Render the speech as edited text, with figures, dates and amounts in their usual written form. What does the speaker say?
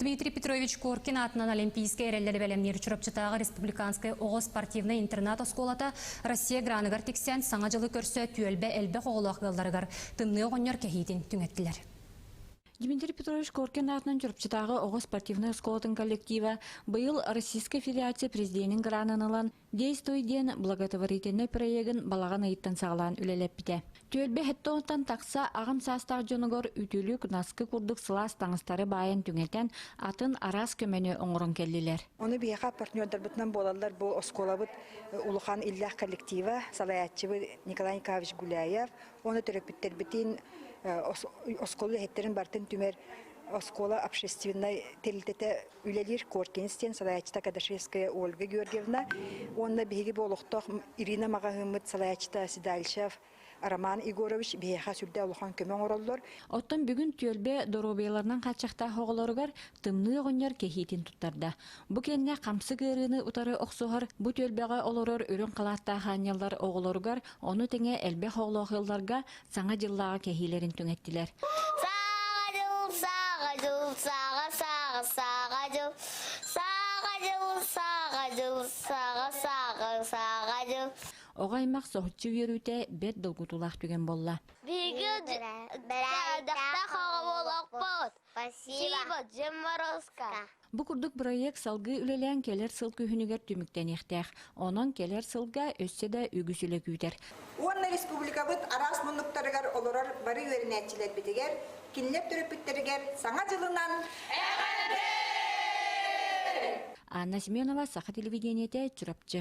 Дмитрий Петрович Коркин атынан олимпийский эреллери белемнер чурапчытагы республиканская оғыз спортивный интернат осколата Россия граныгар тексен саңа жылы көрсө түйелбе элбе хоголуак гылдарыгар тымны оғоньор кехитин түңеттилер. Дмитрий Петрович Коркин атынан чурапчытагы оғыз спортивный осколатын коллектива быйыл Российской Федерация президентин гранынылан действуй ден благотворительный проегін балаган айыттан сағылан үлелеп бите. Түйелбе хеттонтан тақса ағым састақ жонығыр үтілік наскы күрдік сылас таңыстары байын түңетен атын арас көмені оңырын келділер. Оны бияға партнердар бұтынан болалар бұл осколабыт Улухан Иллах коллектива, салаятчыбы Николай Николаевич Гуляев, оны төрөпіттер бітін осколы хеттерін бартын түмер оскола общественной телетете үлелер Коркинстен, салаятчыта Кадашевская Ольга Георгиевна, онна беги болуқтақ Ирина Магахымыт, салаятчыта Сидальшев, Роман Игорович бияға сүрді Улухан көмен оралылар. Оттан бүгін түйелбе доробияларынан қатшақта хоғыларығар тымны оғынер кехитин туттарда. Бұ кенне қамсы кырыны ұтары оқсуғар, бұ түйелбеға олырыр үрін қалатта ханялар оғыларығар, оны теңе әлбе хоғылағыларға саңа жыллаға кехилерін түңеттілер. Оғаймақ соғытчы үйеруте бет долгутулақ түген болла. Бұ күрдік проект салғы үлелен келер сыл күйінігер түміктен ектеқ. Онын келер сылға өсседе үгісілі күйдер. Онна республика бұд арас мұнықтарығар олырар бары өрінәтчілер бітігер, кинлеп түріпіттерігер саңа жылынан Анна Семенова, Саха телевидениете, Чурапчы.